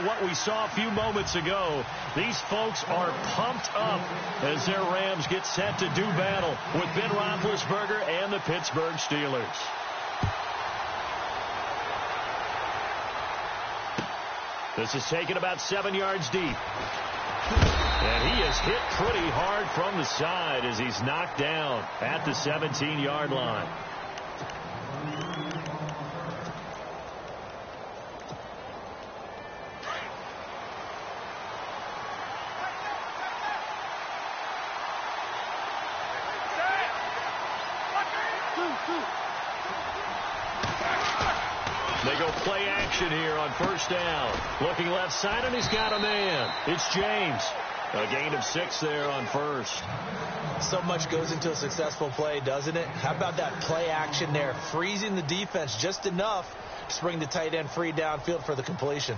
what we saw a few moments ago. These folks are pumped up as their Rams get set to do battle with Ben Roethlisberger and the Pittsburgh Steelers. This is taken about 7 yards deep. And he is hit pretty hard from the side as he's knocked down at the 17-yard line. They go play action here on first down. Looking left side, and he's got a man. It's James. A gain of 6 there on first. So much goes into a successful play, doesn't it? How about that play action there? Freezing the defense just enough to bring the tight end free downfield for the completion.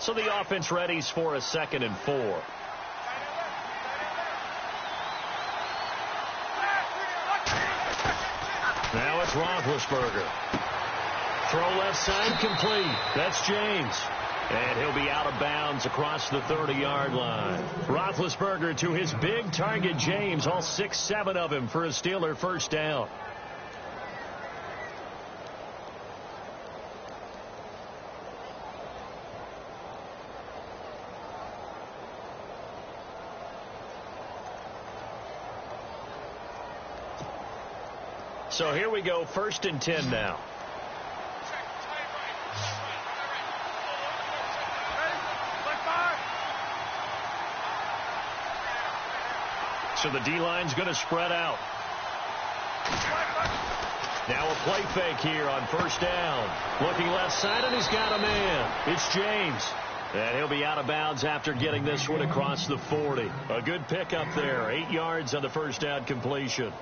So the offense readies for a 2nd and 4. Now it's Roethlisberger. Throw left side complete. That's James. And he'll be out of bounds across the 30-yard line. Roethlisberger to his big target, James. All 6-7 of him for a Steeler first down. So here we go, 1st and 10 now. So the D-line's going to spread out. Now a play fake here on first down. Looking left side, and he's got a man. It's James. And he'll be out of bounds after getting this one across the 40. A good pickup there, 8 yards on the first down completion.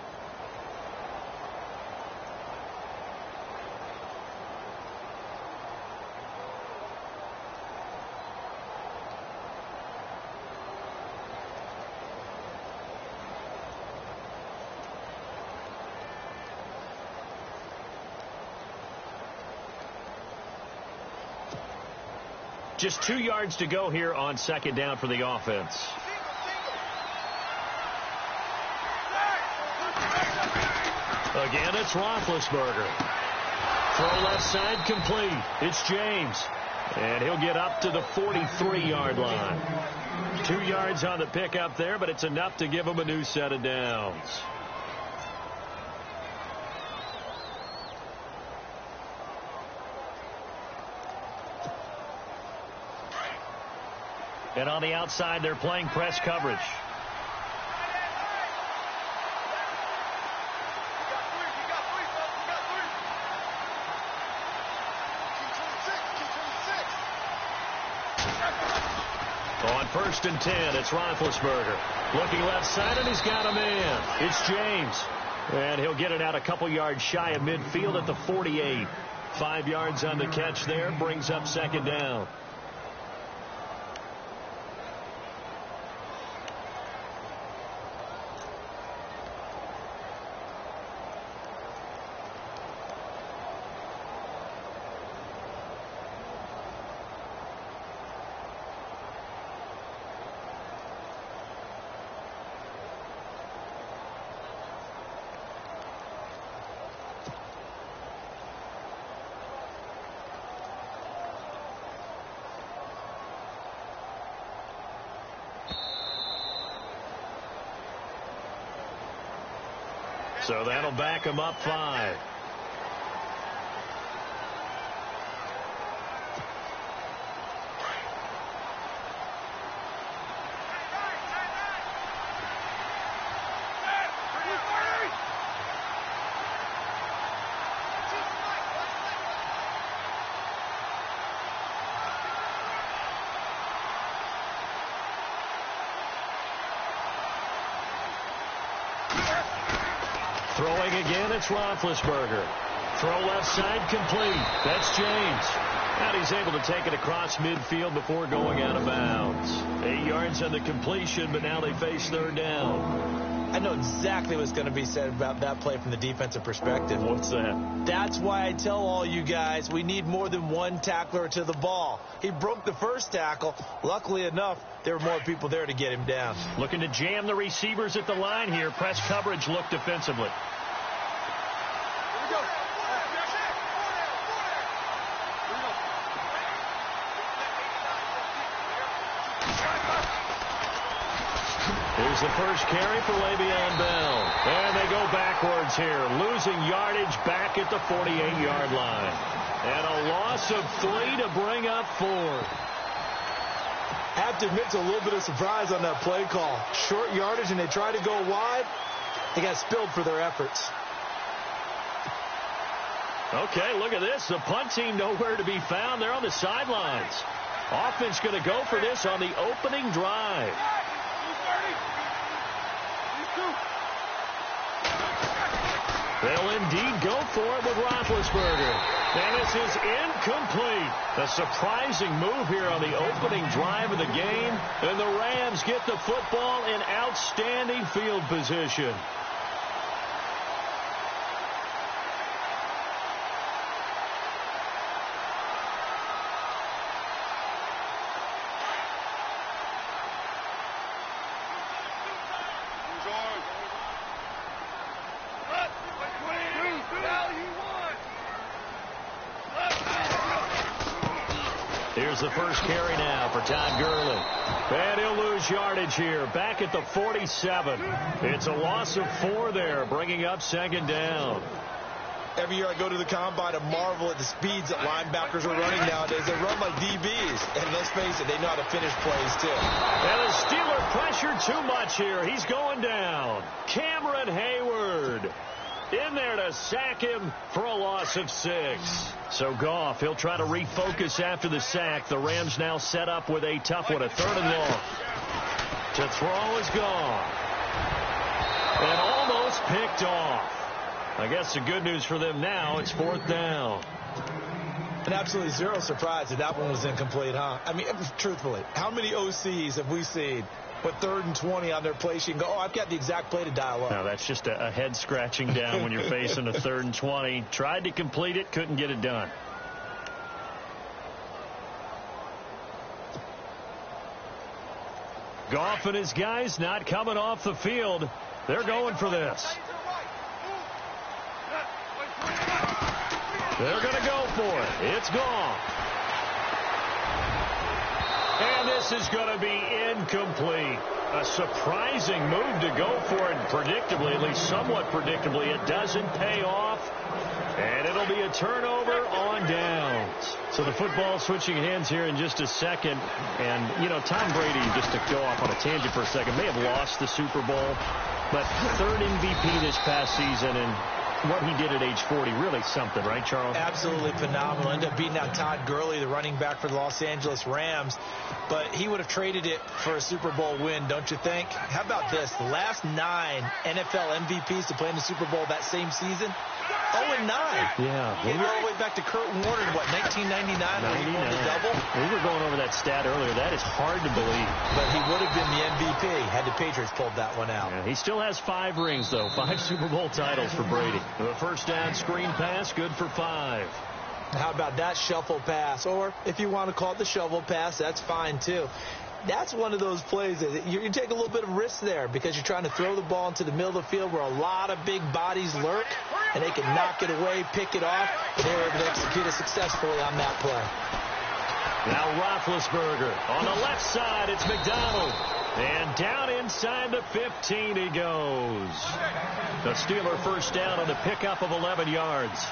Just 2 yards to go here on 2nd down for the offense. Again, it's Roethlisberger. Throw left side complete. It's James. And he'll get up to the 43-yard line. 2 yards on the pickup there, but it's enough to give him a new set of downs. And on the outside, they're playing press coverage. On 1st and 10, it's Roethlisberger. Looking left side, and he's got a man. It's James. And he'll get it out a couple yards shy of midfield at the 48. 5 yards on the catch there, brings up 2nd down. So that'll back him up 5. Throwing again, it's Roethlisberger. Throw left side complete. That's James. And he's able to take it across midfield before going out of bounds. 8 yards on the completion, but now they face 3rd down. I know exactly what's going to be said about that play from the defensive perspective. What's that? That's why I tell all you guys we need more than one tackler to the ball. He broke the first tackle. Luckily enough, there were more people there to get him down. Looking to jam the receivers at the line here. Press coverage look defensively. Here's the first carry for Le'Veon Bell. And they go backwards here, losing yardage back at the 48-yard line. And a loss of 3 to bring up 4. Have to admit to a little bit of surprise on that play call. Short yardage, and they try to go wide. They got spilled for their efforts. Okay, look at this. The punt team nowhere to be found. They're on the sidelines. Offense going to go for this on the opening drive. They'll indeed go for it with Roethlisberger. And this is incomplete. A surprising move here on the opening drive of the game. And the Rams get the football in outstanding field position. Here's the first carry now for Todd Gurley. And he'll lose yardage here, back at the 47. It's a loss of 4 there, bringing up second down. Every year I go to the combine and marvel at the speeds that linebackers are running nowadays. They run like DBs. And let's face it, they know how to finish plays, too. And the Steeler pressured too much here. He's going down. Cameron Hayward in there to sack him for a loss of 6. So Goff, he'll try to refocus after the sack. The Rams now set up with a tough one, a 3rd and long. To throw is gone. And almost picked off. I guess the good news for them now, it's 4th down. And absolutely zero surprise that one was incomplete, huh? I mean, truthfully, how many OCs have we seen with 3rd and 20 on their play sheet and go, oh, I've got the exact play to dial up? No, that's just a head scratching down when you're facing a 3rd and 20. Tried to complete it, couldn't get it done. Goff and his guys not coming off the field. They're going for this. They're going to go for it. It's gone. And this is going to be incomplete. A surprising move to go for it predictably, at least somewhat predictably. It doesn't pay off. And it'll be a turnover on downs. So the football switching hands here in just a second. And, you know, Tom Brady, just to go off on a tangent for a second, may have lost the Super Bowl. But 3rd MVP this past season, and what he did at age 40, really something, right, Charles? Absolutely phenomenal. Ended up beating out Todd Gurley, the running back for the Los Angeles Rams. But he would have traded it for a Super Bowl win, don't you think? How about this? The last 9 NFL MVPs to play in the Super Bowl that same season, 0-9. Yeah. He went all the way back to Kurt Warner in, what, 1999 when he won the double? We were going over that stat earlier. That is hard to believe. But he would have been the MVP had the Patriots pulled that one out. Yeah, he still has 5 rings, though. 5 Super Bowl titles for Brady. The first down screen pass, good for 5. How about that shuffle pass? Or if you want to call it the shovel pass, that's fine, too. That's one of those plays that you take a little bit of risk there because you're trying to throw the ball into the middle of the field where a lot of big bodies lurk, and they can knock it away, pick it off, and they were able to execute it successfully on that play. Now Roethlisberger on the left side. It's McDonald. And down inside the 15 he goes. The Steeler first down on the pickup of 11 yards.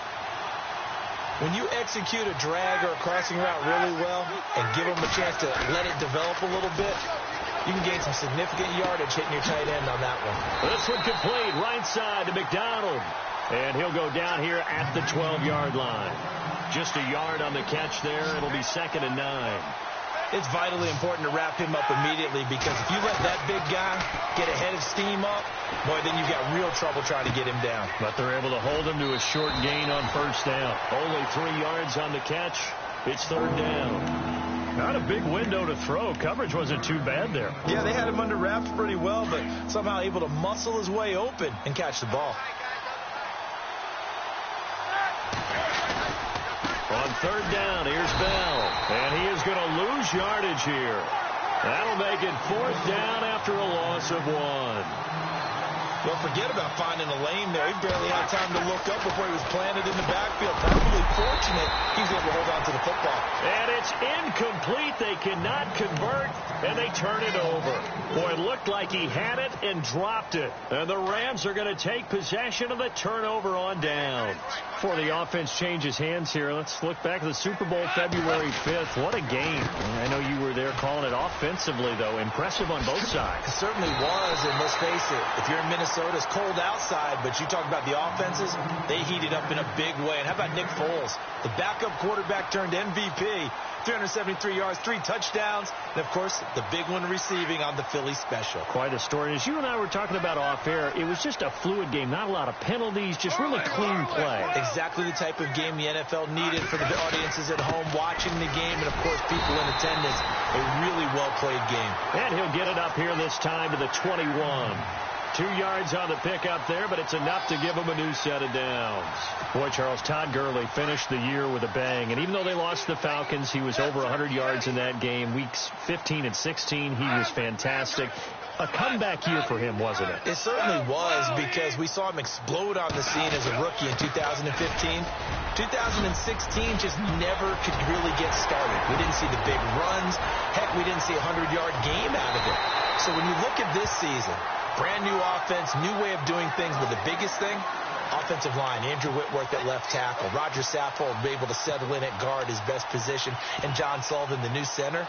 When you execute a drag or a crossing route really well and give them a chance to let it develop a little bit, you can gain some significant yardage hitting your tight end on that one. This one complete right side to McDonald. And he'll go down here at the 12-yard line. Just a yard on the catch there. It'll be 2nd and 9. It's vitally important to wrap him up immediately because if you let that big guy get a head of steam up, boy, then you've got real trouble trying to get him down. But they're able to hold him to a short gain on first down. Only 3 yards on the catch. It's 3rd down. Not a big window to throw. Coverage wasn't too bad there. Yeah, they had him under wraps pretty well, but somehow able to muscle his way open and catch the ball. On third down, here's Bell. And he is going to lose yardage here. That'll make it fourth down after a loss of 1. Well, forget about finding a lane there. He barely had time to look up before he was planted in the backfield. Probably fortunate he was able to hold on to the football. And it's incomplete. They cannot convert, and they turn it over. Boy, it looked like he had it and dropped it. And the Rams are going to take possession of the turnover on down. Before the offense changes hands here, let's look back at the Super Bowl February 5th. What a game. I know you were there calling it offensively, though. Impressive on both sides. It certainly was, and let's face it, if you're in Minnesota, it's cold outside, but you talk about the offenses, they heated up in a big way. And how about Nick Foles? The backup quarterback turned MVP. 373 yards, 3 touchdowns, and, of course, the big one receiving on the Philly special. Quite a story. As you and I were talking about off air, it was just a fluid game. Not a lot of penalties, just really clean play. Exactly the type of game the NFL needed for the audiences at home watching the game, and, of course, people in attendance. A really well-played game. And he'll get it up here this time to the 21. 2 yards on the pickup there, but it's enough to give him a new set of downs. Boy, Charles, Todd Gurley finished the year with a bang. And even though they lost the Falcons, he was over 100 yards in that game. Weeks 15 and 16, he was fantastic. A comeback year for him, wasn't it? It certainly was, because we saw him explode on the scene as a rookie in 2015. 2016 just never could really get started. We didn't see the big runs. Heck, we didn't see a 100-yard game out of it. So when you look at this season, brand new offense, new way of doing things, but the biggest thing, offensive line. Andrew Whitworth at left tackle. Roger Saffold able to settle in at guard, his best position. And John Sullivan, the new center.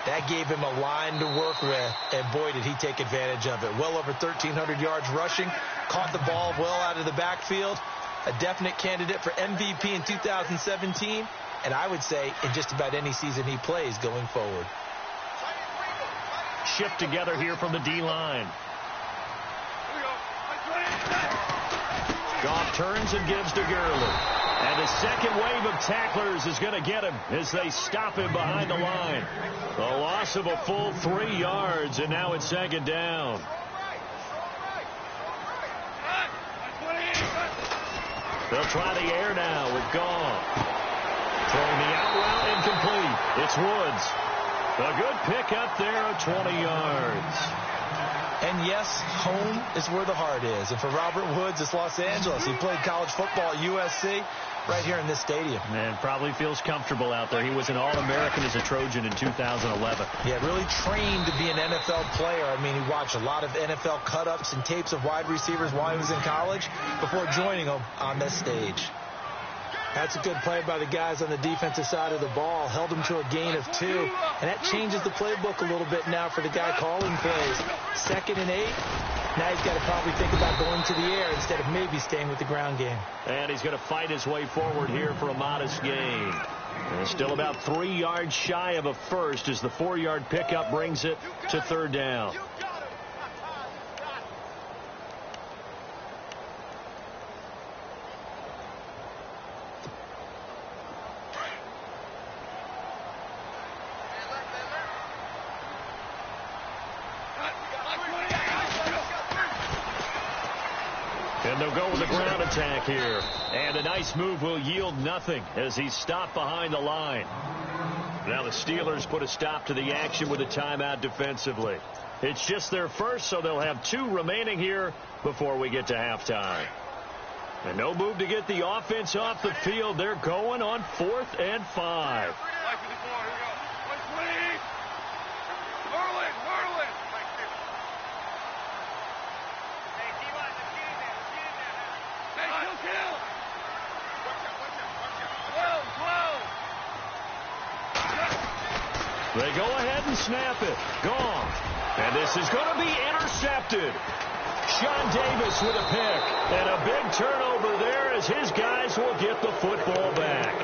That gave him a line to work with, and boy, did he take advantage of it. Well over 1,300 yards rushing, caught the ball well out of the backfield. A definite candidate for MVP in 2017, and I would say in just about any season he plays going forward. Shift together here from the D-line. Goff turns and gives to Gurley. And the second wave of tacklers is going to get him as they stop him behind the line. A loss of a full 3 yards, and now it's second down. They'll try the air now with Goff. Throwing the out route incomplete. It's Woods. A good pick up there of 20 yards. And yes, home is where the heart is. And for Robert Woods, it's Los Angeles. He played college football at USC right here in this stadium. And probably feels comfortable out there. He was an All-American as a Trojan in 2011. Yeah, really trained to be an NFL player. I mean, he watched a lot of NFL cut-ups and tapes of wide receivers while he was in college before joining them on this stage. That's a good play by the guys on the defensive side of the ball. Held him to a gain of 2. And that changes the playbook a little bit now for the guy calling plays. 2nd and 8. Now he's got to probably think about going to the air instead of maybe staying with the ground game. And he's going to fight his way forward here for a modest gain. And still about 3 yards shy of a first as the 4-yard pickup brings it to third down. And they'll go with the ground attack here. And a nice move will yield nothing as he's stopped behind the line. Now the Steelers put a stop to the action with a timeout defensively. It's just their first, so they'll have 2 remaining here before we get to halftime. And no move to get the offense off the field. They're going on 4th and 5. They go ahead and snap it. Gone. And this is going to be intercepted. Sean Davis with a pick. And a big turnover there as his guys will get the football back.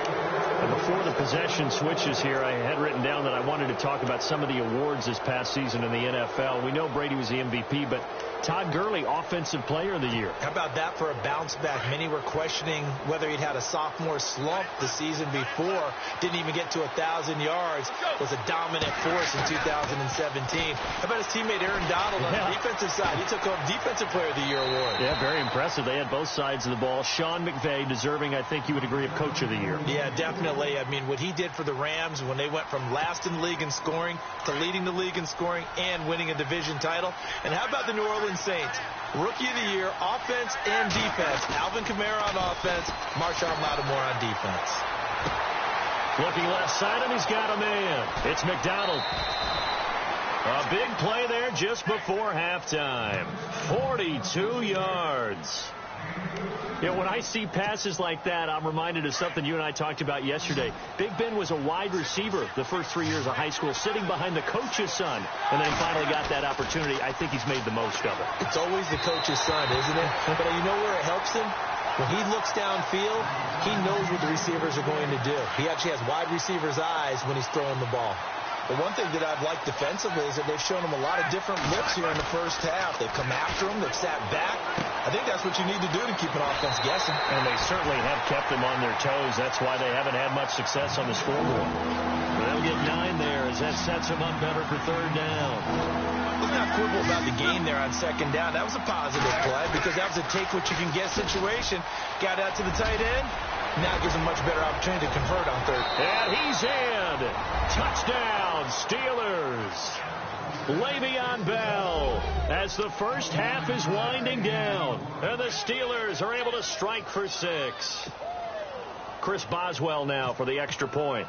And before the Possession switches here. I had written down that I wanted to talk about some of the awards this past season in the NFL. We know Brady was the MVP, but Todd Gurley, Offensive Player of the Year. How about that for a bounce back? Many were questioning whether he'd had a sophomore slump the season before. Didn't even get to 1,000 yards. Was a dominant force in 2017. How about his teammate Aaron Donald on the defensive side? He took home Defensive Player of the Year award. Yeah, very impressive. They had both sides of the ball. Sean McVay deserving, I think you would agree, of Coach of the Year. Yeah, definitely. I mean, what he did for the Rams when they went from last in the league in scoring to leading the league in scoring and winning a division title. And how about the New Orleans Saints? Rookie of the Year, offense and defense. Alvin Kamara on offense, Marshawn Lattimore on defense. Looking left side, and he's got a man. It's McDonald. A big play there just before halftime. 42 yards. You know, when I see passes like that, I'm reminded of something you and I talked about yesterday. Big Ben was a wide receiver the first 3 years of high school, sitting behind the coach's son, and then he finally got that opportunity. I think he's made the most of it. It's always the coach's son, isn't it? But you know where it helps him? When he looks downfield, he knows what the receivers are going to do. He actually has wide receivers' eyes when he's throwing the ball. The one thing that I've liked defensively is that they've shown him a lot of different looks here in the first half. They've come after him. They've sat back. I think that's what you need to do to keep an offense guessing. And they certainly have kept them on their toes. That's why they haven't had much success on the scoreboard. They'll get 9 there as that sets them up better for third down. Let's not quibble about the gain there on second down. That was a positive play because that was a take-what-you-can-get situation. Got out to the tight end. Now it gives him a much better opportunity to convert on third. And he's in. Touchdown, Steelers. Le'Veon Bell as the first half is winding down. And the Steelers are able to strike for 6. Chris Boswell now for the extra point.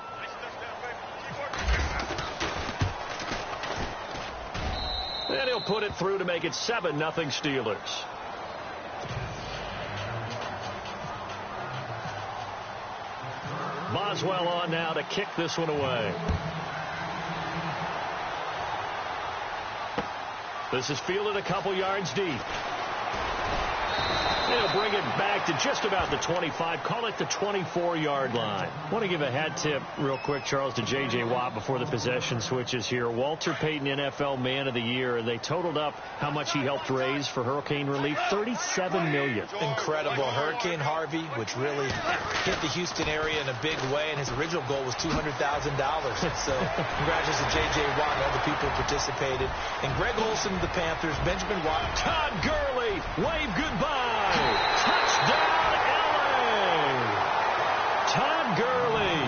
And he'll put it through to make it 7-0 Steelers. Boswell on now to kick this one away. This is fielded a couple yards deep. They'll bring it back to just about the 25. Call it the 24-yard line. I want to give a hat tip real quick, Charles, to J.J. Watt before the possession switches here. Walter Payton, NFL Man of the Year. They totaled up how much he helped raise for hurricane relief. $37 million. Incredible. Hurricane Harvey, which really hit the Houston area in a big way, and his original goal was $200,000. So congratulations to J.J. Watt and all the people who participated. And Greg Olson of the Panthers, Benjamin Watt. Todd Gurley, wave goodbye. Touchdown, LA! Todd Gurley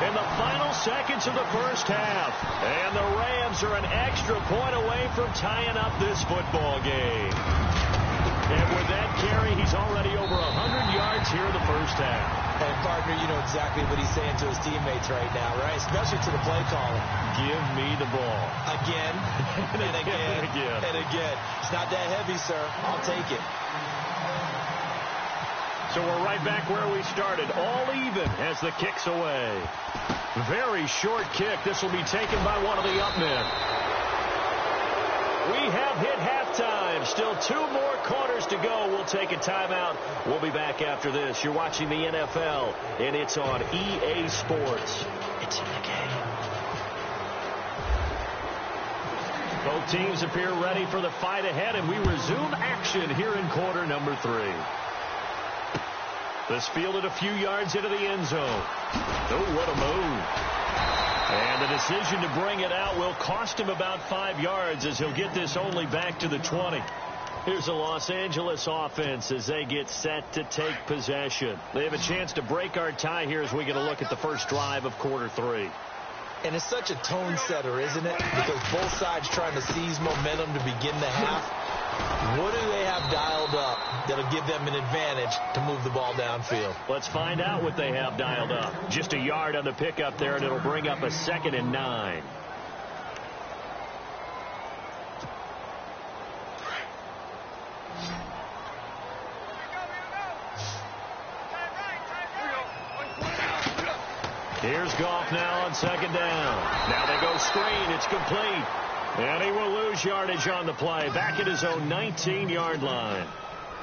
in the final seconds of the first half. And the Rams are an extra point away from tying up this football game. And with that carry, he's already over 100 yards here in the first half. And, partner, you know exactly what he's saying to his teammates right now, right? Especially to the play caller. Give me the ball. Again, and again, and again. It's not that heavy, sir. I'll take it. So we're right back where we started. All even as the kick's away. Very short kick. This will be taken by one of the up men. We have hit halftime. Still 2 more quarters to go. We'll take a timeout. We'll be back after this. You're watching the NFL, and it's on EA Sports. It's in the game. Both teams appear ready for the fight ahead, and we resume action here in quarter number 3. This fielded a few yards into the end zone. Oh, what a move. And the decision to bring it out will cost him about 5 yards as he'll get this only back to the 20. Here's the Los Angeles offense as they get set to take possession. They have a chance to break our tie here as we get a look at the first drive of quarter 3. And it's such a tone setter, isn't it? Because both sides trying to seize momentum to begin the half. What do they have dialed up that'll give them an advantage to move the ball downfield? Let's find out what they have dialed up. Just a yard on the pickup there, and it'll bring up a 2nd and 9. Here's Goff now on 2nd down. Now they go screen. It's complete. And he will lose yardage on the play. Back at his own 19-yard line.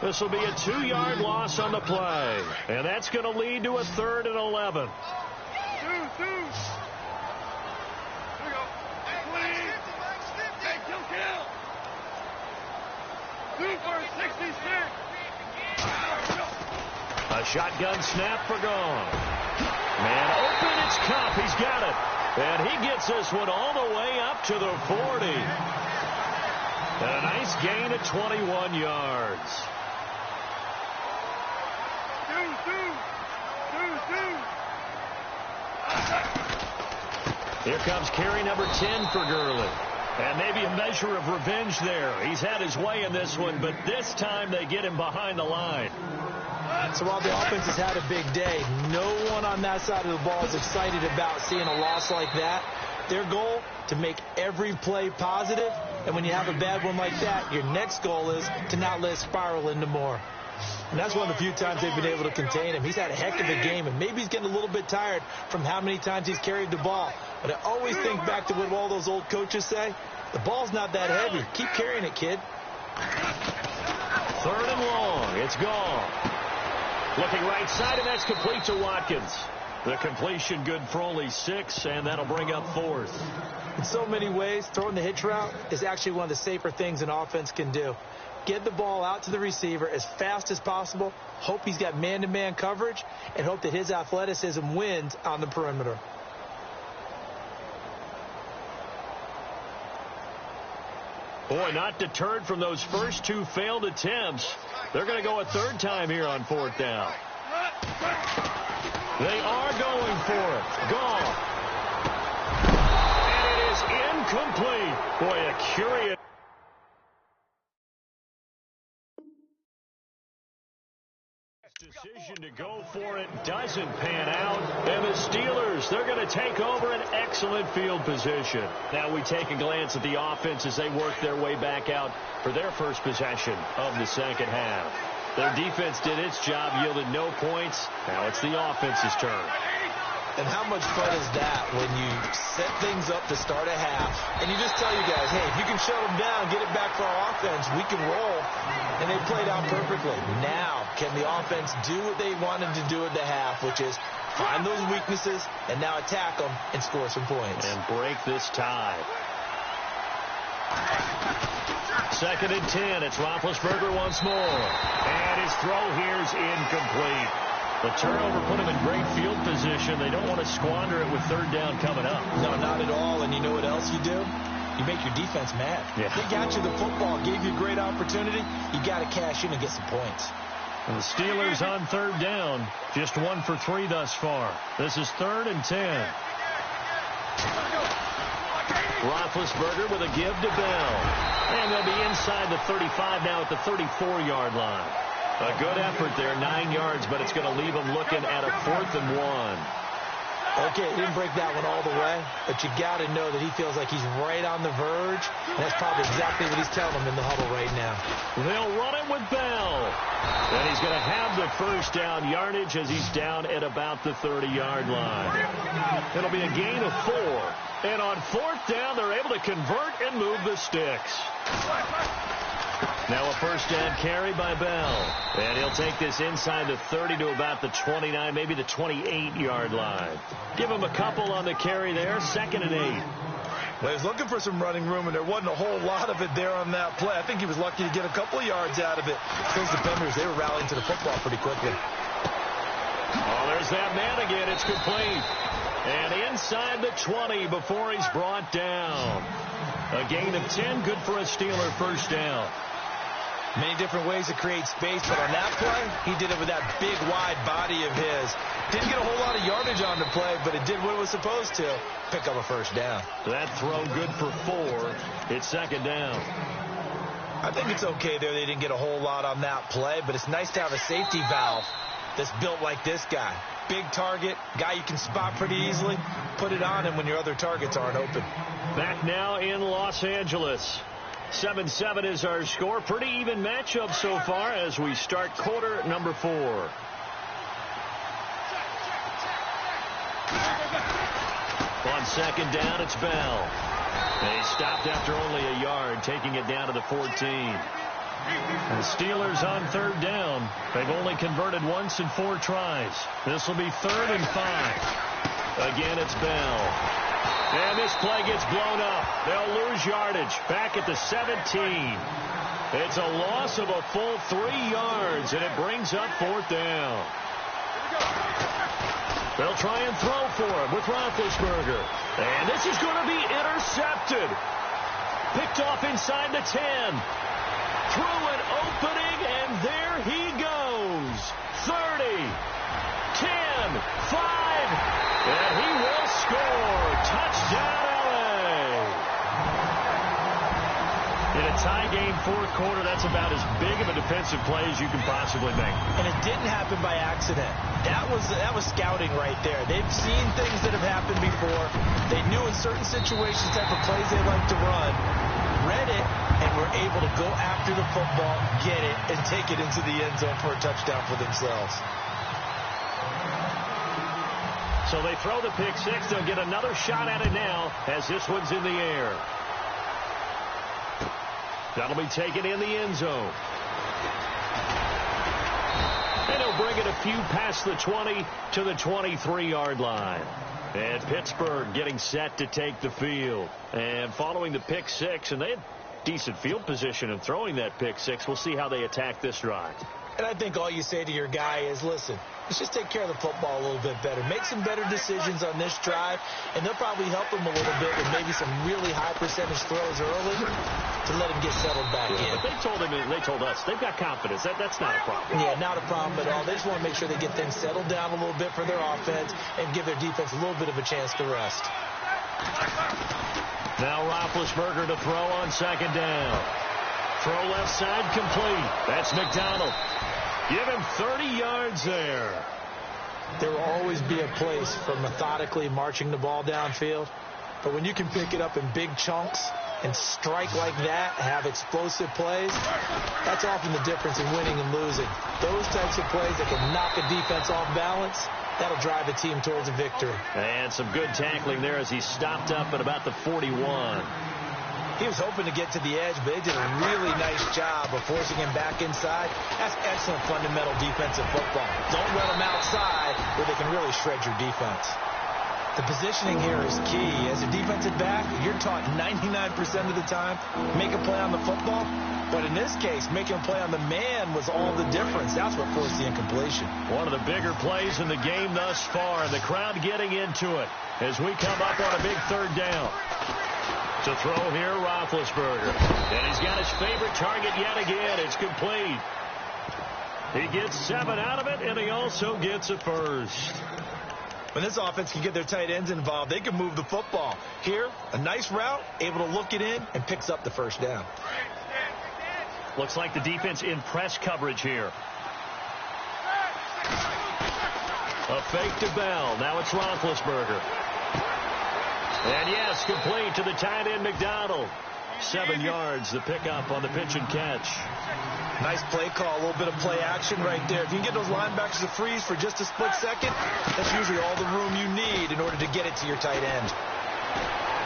This will be a 2-yard loss on the play. And that's going to lead to a 3rd and 11. A shotgun snap for Gone. Man open, it's Cup. He's got it. And he gets this one all the way up to the 40. A nice gain of 21 yards. Here comes carry number 10 for Gurley. And maybe a measure of revenge there. He's had his way in this one, but this time they get him behind the line. So while the offense has had a big day, no one on that side of the ball is excited about seeing a loss like that. Their goal, to make every play positive. And when you have a bad one like that, your next goal is to not let it spiral into more. And that's one of the few times they've been able to contain him. He's had a heck of a game, and maybe he's getting a little bit tired from how many times he's carried the ball. But I always think back to what all those old coaches say. The ball's not that heavy. Keep carrying it, kid. 3rd and long. It's Gone. Looking right side, and that's complete to Watkins. The completion good for only 6, and that'll bring up 4th. In so many ways, throwing the hitch route is actually one of the safer things an offense can do. Get the ball out to the receiver as fast as possible, hope he's got man-to-man coverage, and hope that his athleticism wins on the perimeter. Boy, not deterred from those first 2 failed attempts. They're going to go a 3rd time here on 4th down. They are going for it. Gone. And it is incomplete. Boy, a curious decision to go for it doesn't pan out. And the Steelers, they're going to take over an excellent field position. Now we take a glance at the offense as they work their way back out for their first possession of the second half. Their defense did its job, yielded no points. Now it's the offense's turn. And how much fun is that when you set things up to start a half and you just tell you guys, hey, if you can shut them down, get it back for our offense, we can roll. And they played out perfectly. Now, can the offense do what they wanted to do at the half, which is find those weaknesses and now attack them and score some points. And break this tie. 2nd and 10. It's Roethlisberger once more. And his throw here is incomplete. The turnover put him in great field position. They don't want to squander it with 3rd down coming up. No, not at all. And you know what else you do? You make your defense mad. Yeah. They got you the football, gave you a great opportunity. You got to cash in and get some points. And the Steelers on 3rd down, just 1 for 3 thus far. This is 3rd and 10. Roethlisberger with a give to Bell. And they'll be inside the 35 now at the 34-yard line. A good effort there, 9 yards, but it's going to leave them looking at a 4th and 1. Okay, he didn't break that one all the way, but you got to know that he feels like he's right on the verge, and that's probably exactly what he's telling them in the huddle right now. They'll run it with Bell, and he's going to have the first down yardage as he's down at about the 30-yard line. It'll be a gain of 4, and on 4th down, they're able to convert and move the sticks. Now a first down carry by Bell. And he'll take this inside the 30 to about the 29, maybe the 28-yard line. Give him a couple on the carry there. 2nd and 8. Well, he was looking for some running room, and there wasn't a whole lot of it there on that play. I think he was lucky to get a couple of yards out of it. Those defenders, they were rallying to the football pretty quickly. Oh, there's that man again. It's complete. And inside the 20 before he's brought down. A gain of 10, good for a Steeler first down. Many different ways to create space, but on that play, he did it with that big, wide body of his. Didn't get a whole lot of yardage on the play, but it did what it was supposed to, pick up a first down. That throw good for 4. It's 2nd down. I think it's okay there. They didn't get a whole lot on that play, but it's nice to have a safety valve that's built like this guy. Big target, guy you can spot pretty easily. Put it on him when your other targets aren't open. Back now in Los Angeles. 7-7 is our score. Pretty even matchup so far as we start quarter number 4. On 2nd down, it's Bell. They stopped after only a yard, taking it down to the 14. The Steelers on 3rd down. They've only converted once in 4 tries. This will be 3rd and 5. Again, it's Bell. And this play gets blown up. They'll lose yardage back at the 17. It's a loss of a full 3 yards, and it brings up 4th down. They'll try and throw for him with Roethlisberger. And this is going to be intercepted. Picked off inside the 10. Through an opening, and there he goes. 30, 10, 5, and he will score. Touchdown, LA. In a tie game 4th quarter, that's about as big of a defensive play as you can possibly make. And it didn't happen by accident. That was scouting right there. They've seen things that have happened before. They knew in certain situations type of plays they like to run, read it, and were able to go after the football, get it, and take it into the end zone for a touchdown for themselves. So they throw the pick 6. They'll get another shot at it now as this one's in the air. That'll be taken in the end zone. And he'll bring it a few past the 20 to the 23-yard line. And Pittsburgh getting set to take the field. And following the pick 6, and they had decent field position in throwing that pick 6. We'll see how they attack this drive. And I think all you say to your guy is, listen, let's just take care of the football a little bit better. Make some better decisions on this drive, and they'll probably help him a little bit with maybe some really high percentage throws early to let him get settled back in. But they told us, they've got confidence. That's not a problem. Yeah, not a problem at all. They just want to make sure they get things settled down a little bit for their offense and give their defense a little bit of a chance to rest. Now Roethlisberger to throw on 2nd down. Throw left side complete. That's McDonald. Give him 30 yards there. There will always be a place for methodically marching the ball downfield. But when you can pick it up in big chunks and strike like that, have explosive plays, that's often the difference in winning and losing. Those types of plays that can knock a defense off balance, that'll drive a team towards a victory. And some good tackling there as he stopped up at about the 41. He was hoping to get to the edge, but they did a really nice job of forcing him back inside. That's excellent fundamental defensive football. Don't let him outside where they can really shred your defense. The positioning here is key. As a defensive back, you're taught 99% of the time, make a play on the football. But in this case, making a play on the man was all the difference. That's what forced the incompletion. One of the bigger plays in the game thus far, and the crowd getting into it as we come up on a big 3rd down. To throw here, Roethlisberger. And he's got his favorite target yet again. It's complete. He gets 7 out of it, and he also gets a first. When this offense can get their tight ends involved, they can move the football. Here, a nice route, able to look it in, and picks up the 1st down. Looks like the defense in press coverage here. A fake to Bell. Now it's Roethlisberger. And yes, complete to the tight end, McDonald. 7 yards, the pickup on the pitch and catch. Nice play call, a little bit of play action right there. If you can get those linebackers to freeze for just a split second, that's usually all the room you need in order to get it to your tight end.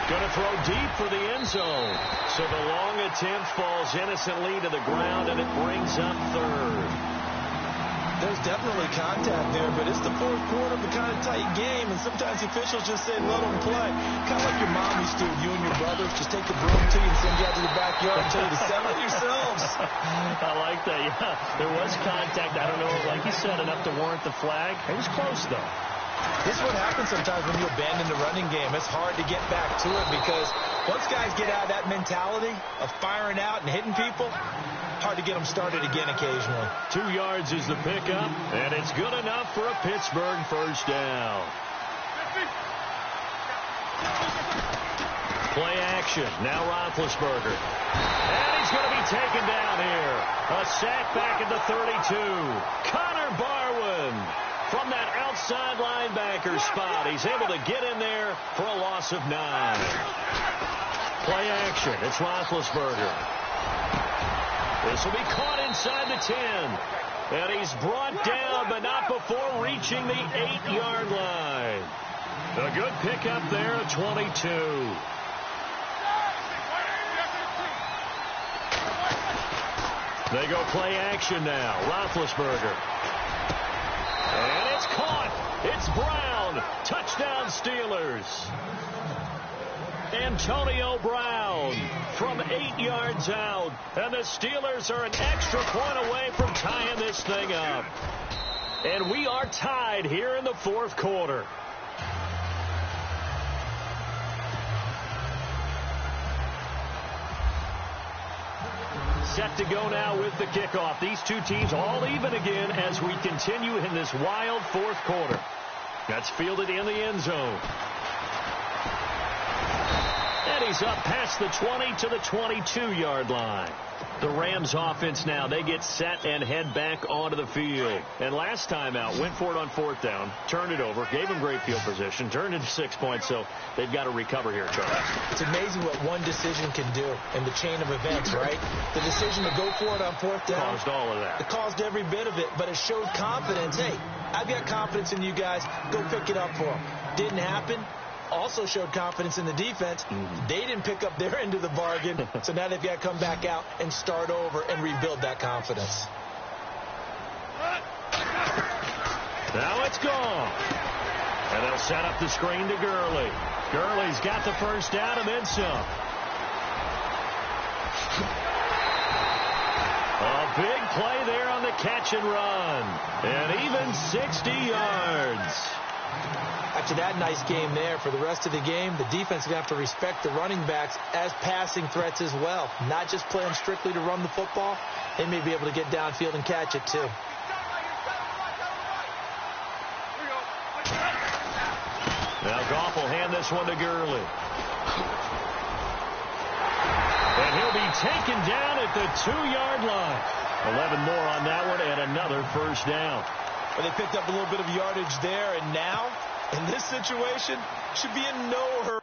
Going to throw deep for the end zone. So the long attempt falls innocently to the ground, and it brings up 3rd. There's definitely contact there, but it's the 4th quarter of a kind of tight game, and sometimes officials just say, let them play. Kind of like your mom used to, you and your brothers, just take the broom to you and send you out to the backyard and tell you to settle it yourselves. I like that, yeah. There was contact. I don't know, like you said, enough to warrant the flag. It was close, though. This is what happens sometimes when you abandon the running game. It's hard to get back to it because once guys get out of that mentality of firing out and hitting people, hard to get them started again occasionally. 2 yards is the pickup, and it's good enough for a Pittsburgh 1st down. Play action. Now Roethlisberger. And he's going to be taken down here. A sack back at the 32. Connor Barwin from that outside linebacker spot. He's able to get in there for a loss of 9. Play action. It's Roethlisberger. This will be caught inside the 10. And he's brought down, but not before reaching the 8-yard line. A good pickup there at 22. They go play action now. Roethlisberger. And it's caught. It's Brown. Touchdown Steelers. Antonio Brown from 8 yards out. And the Steelers are an extra point away from tying this thing up. And we are tied here in the fourth quarter. Set to go now with the kickoff. These two teams all even again as we continue in this wild fourth quarter. That's fielded in the end zone. And he's up past the 20 to the 22-yard line. The Rams offense now, they get set and head back onto the field. And last time out, went for it on fourth down, turned it over, gave them great field position, turned it 6 points, so they've got to recover here, Charles. It's amazing what one decision can do in the chain of events, right? The decision to go for it on fourth down. Caused all of that. It caused every bit of it, but it showed confidence. Hey, I've got confidence in you guys. Go pick it up for them. Didn't happen. Also showed confidence in the defense. They didn't pick up their end of the bargain, so now they've got to come back out and start over and rebuild that confidence. Now it's gone. And they'll set up the screen to Gurley. Gurley's got the first down and then some. A big play there on the catch and run. And even 60 yards. After that nice game there, for the rest of the game, the defense is going to have to respect the running backs as passing threats as well. Not just playing strictly to run the football. They may be able to get downfield and catch it too. Now Goff will hand this one to Gurley. And he'll be taken down at the 2-yard line. 11 more on that one and another first down. Well, they picked up a little bit of yardage there, and now, in this situation, should be in no hurry.